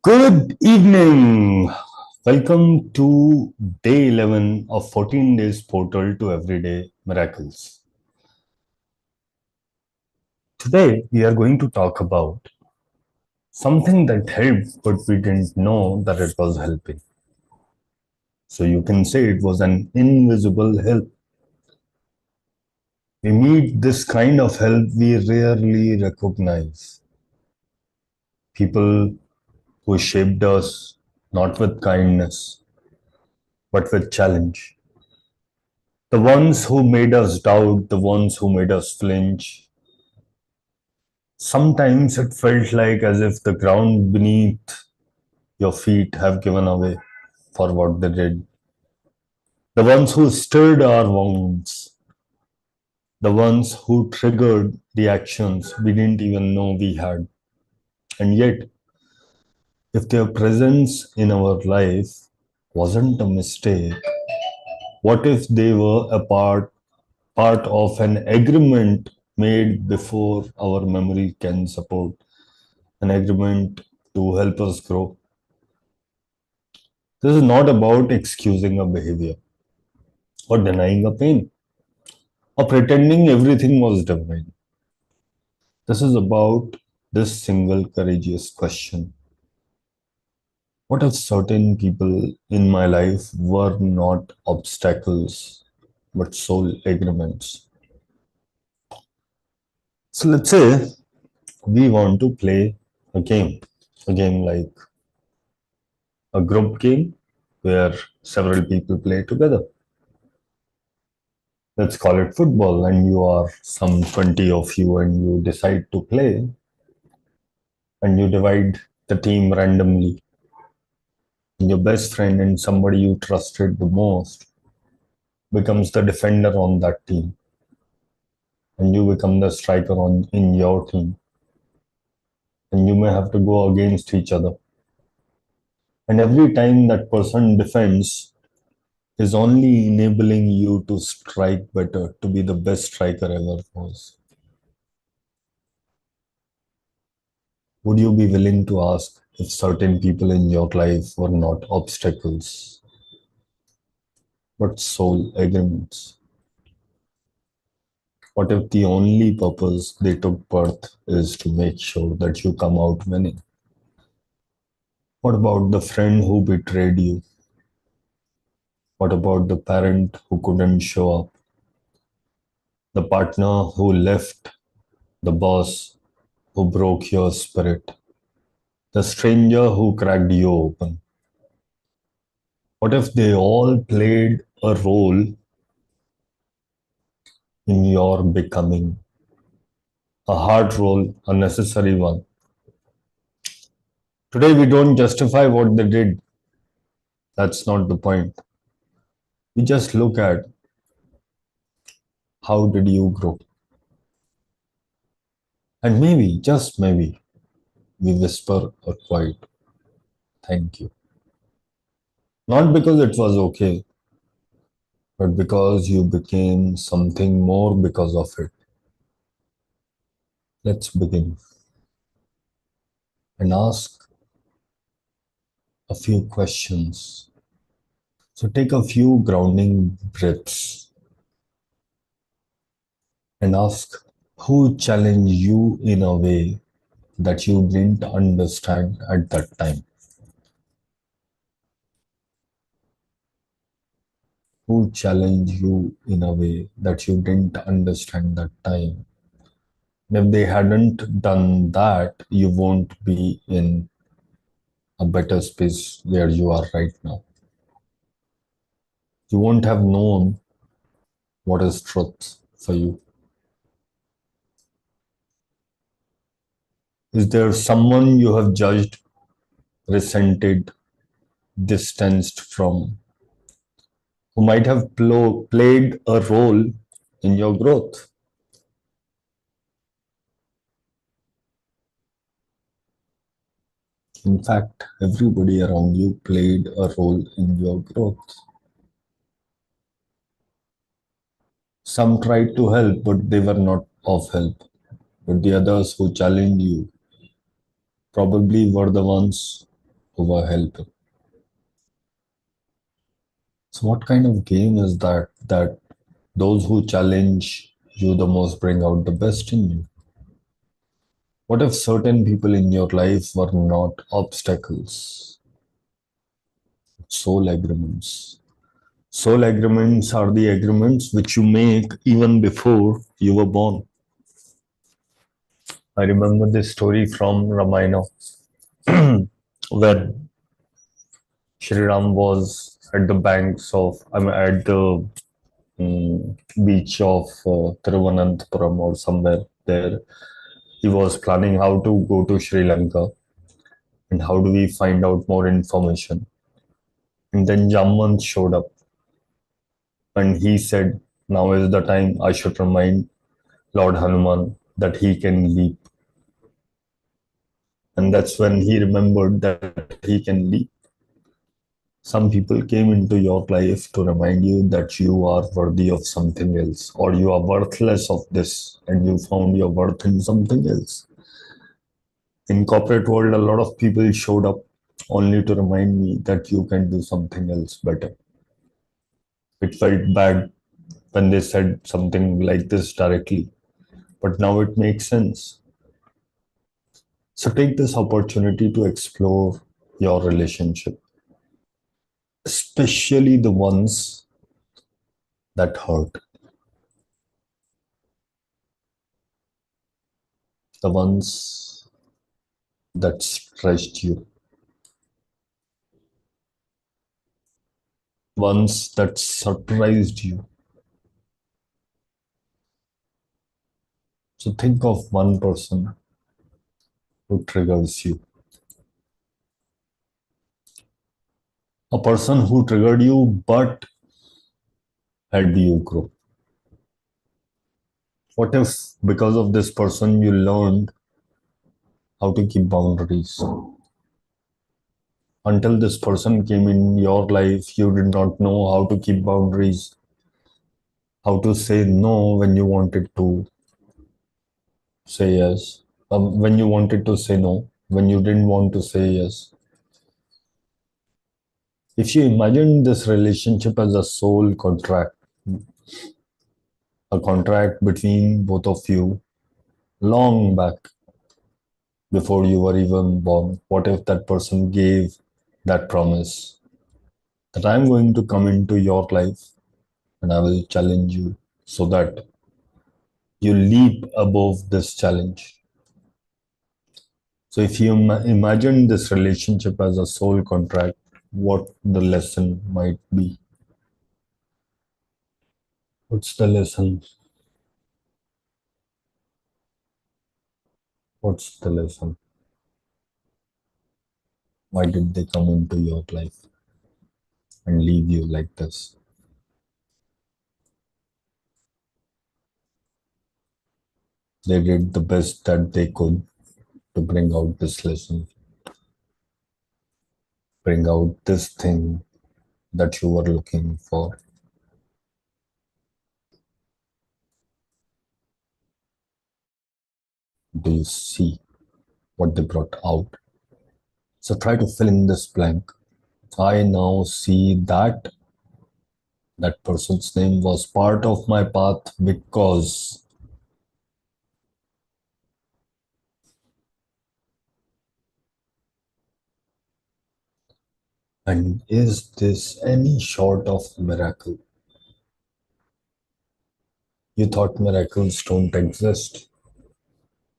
Good evening. Welcome to day 11 of 14 days portal to everyday miracles. Today, we are going to talk about something that helped, but we didn't know that it was helping. So you can say it was an invisible help. We meet this kind of help we rarely recognize. People who shaped us not with kindness, but with challenge. The ones who made us doubt, the ones who made us flinch. Sometimes it felt like as if the ground beneath your feet have given away for what they did. The ones who stirred our wounds, the ones who triggered reactions we didn't even know we had. And yet, if their presence in our life wasn't a mistake, what if they were part of an agreement made before our memory can support, an agreement to help us grow? This is not about excusing a behavior or denying a pain or pretending everything was divine. This is about this single courageous question. What if certain people in my life were not obstacles but soul agreements? So let's say we want to play a game like a group game where several people play together. Let's call it football, and you are some 20 of you, and you decide to play, and you divide the team randomly. And your best friend and somebody you trusted the most becomes the defender on that team, and you become the striker on in your team, and you may have to go against each other. And every time that person defends is only enabling you to strike better, to be the best striker ever was. Would you be willing to ask if certain people in your life were not obstacles, but soul agreements? What if the only purpose they took birth is to make sure that you come out winning? What about the friend who betrayed you? What about the parent who couldn't show up? The partner who left? The boss who broke your spirit? The stranger who cracked you open? What if they all played a role in your becoming? A hard role, a necessary one. Today, we don't justify what they did. That's not the point. We just look at how did you grow? And maybe, just maybe, we whisper a quiet thank you. Not because it was okay, but because you became something more because of it. Let's begin and ask a few questions. So take a few grounding breaths and ask who challenged you in a way that you didn't understand at that time. Who challenged you in a way that you didn't understand that time. And if they hadn't done that, you won't be in a better space where you are right now. You won't have known what is truth for you. Is there someone you have judged, resented, distanced from, who might have played a role in your growth? In fact, everybody around you played a role in your growth. Some tried to help, but they were not of help. But the others who challenged you probably were the ones over helping. So, what kind of game is that? That those who challenge you the most bring out the best in you. What if certain people in your life were not obstacles, soul agreements? Soul agreements are the agreements which you make even before you were born. I remember this story from Ramayana where Shri Ram was at the banks of, at the beach of Thiruvananthapuram or somewhere there. He was planning how to go to Sri Lanka and how do we find out more information. And then Jamman showed up and he said, now is the time I should remind Lord Hanuman that he can leap. And that's when he remembered that he can leap. Some people came into your life to remind you that you are worthy of something else or you are worthless of this and you found your worth in something else. In corporate world, a lot of people showed up only to remind me that you can do something else better. It felt bad when they said something like this directly, but now it makes sense. So take this opportunity to explore your relationship, especially the ones that hurt, the ones that stretched you, ones that surprised you. So think of one person who triggers you, a person who triggered you but helped you grow. What if, because of this person, you learned how to keep boundaries? Until this person came in your life, you did not know how to keep boundaries, how to say no when you wanted to say yes, when you wanted to say no, when you didn't want to say yes. If you imagine this relationship as a soul contract, a contract between both of you long back before you were even born, what if that person gave that promise that I'm going to come into your life and I will challenge you so that you leap above this challenge. So, if you imagine this relationship as a soul contract, what the lesson might be? What's the lesson? What's the lesson? Why did they come into your life and leave you like this? They did the best that they could to bring out this lesson, bring out this thing that you were looking for. Do you see what they brought out? So try to fill in this blank. I now see that that person's name was part of my path because. And is this any short of miracle? You thought miracles don't exist.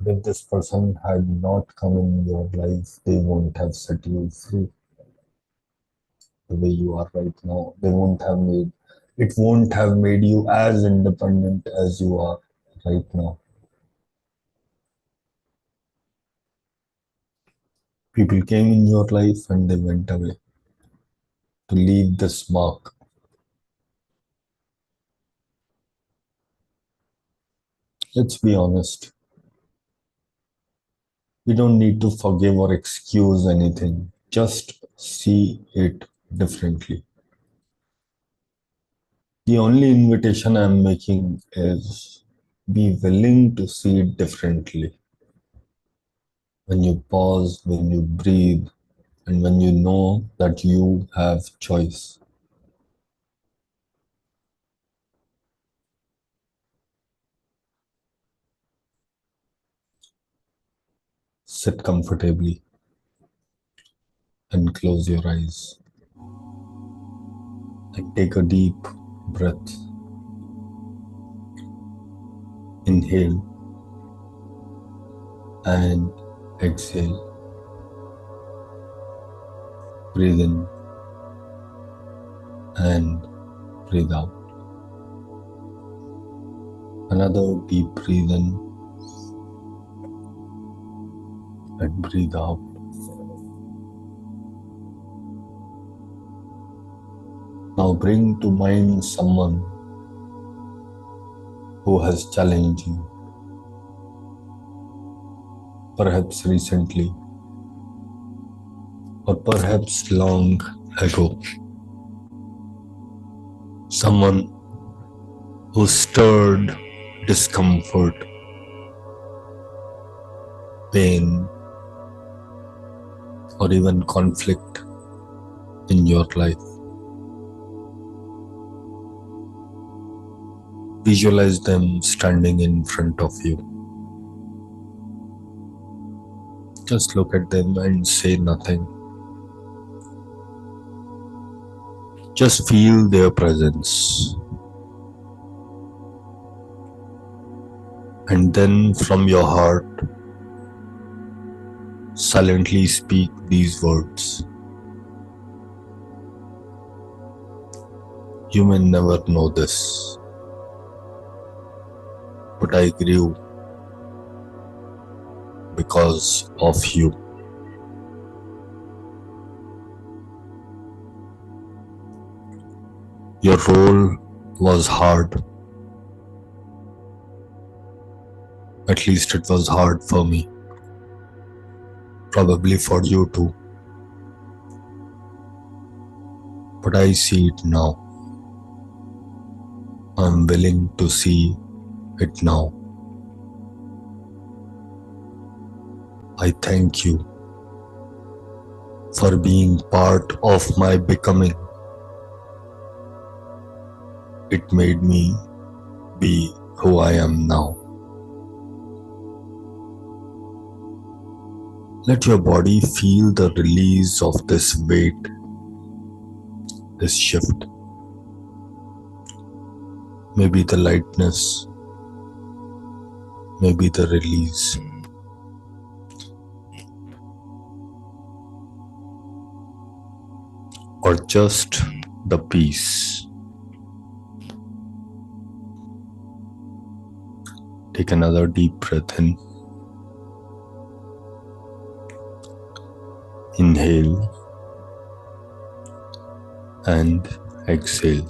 But if this person had not come in your life, they won't have set you free the way you are right now. They won't have made it won't have made you as independent as you are right now. People came in your life and they went away to leave this mark. Let's be honest. We don't need to forgive or excuse anything. Just see it differently. The only invitation I'm making is be willing to see it differently. When you pause, when you breathe, And when you know that you have choice, sit comfortably and close your eyes and take a deep breath. Inhale and exhale. Breathe in and breathe out. Another deep breathe in and breathe out. Now bring to mind someone who has challenged you, perhaps recently or perhaps long ago. Someone who stirred discomfort, pain, or even conflict in your life. Visualize them standing in front of you. Just look at them and say nothing. Just feel their presence. And then from your heart, silently speak these words. You may never know this, but I grew because of you. Your role was hard. At least it was hard for me. Probably for you too. But I see it now. I'm willing to see it now. I thank you for being part of my becoming. It made me be who I am now. Let your body feel the release of this weight, this shift. Maybe the lightness, maybe the release. Or just the peace. Take another deep breath in. Inhale and exhale.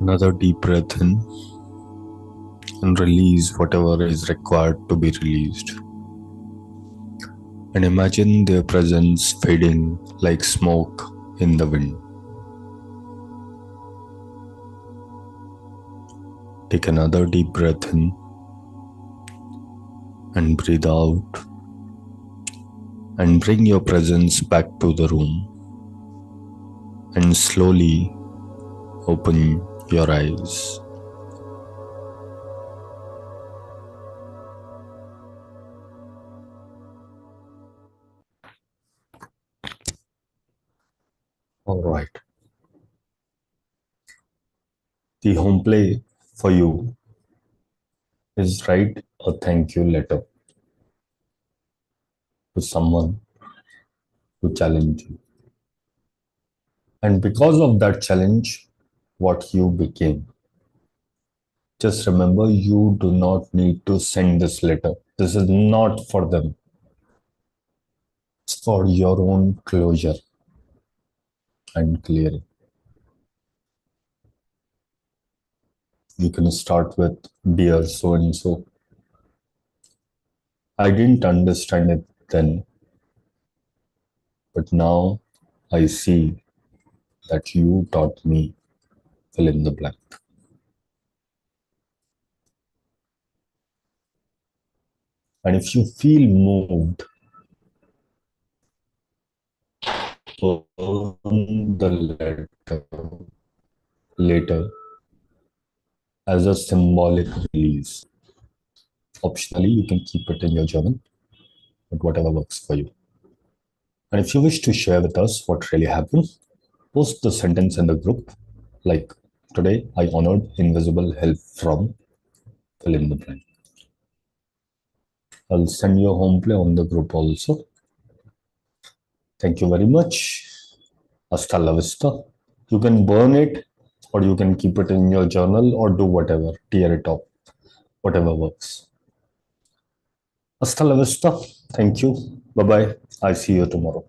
Another deep breath in and release whatever is required to be released. And imagine their presence fading like smoke in the wind. Take another deep breath in and breathe out. And bring your presence back to the room. And slowly open your eyes. All right. The home play for you is write a thank you letter to someone who challenged you. And because of that challenge, what you became. Just remember, you do not need to send this letter. This is not for them. It's for your own closure and clearing. You can start with dear so and so. I didn't understand it then, but now I see that you taught me fill in the blank. And if you feel moved, burn the letter later as a symbolic release. Optionally, you can keep it in your journal, but whatever works for you. And if you wish to share with us what really happened, post the sentence in the group like, today I honored invisible help from fill in the blank. I'll send you a home play on the group also. Thank you very much. Hasta la vista. You can burn it or you can keep it in your journal or do whatever, tear it up, whatever works. Hasta la vista. Thank you. Bye bye. I see you tomorrow.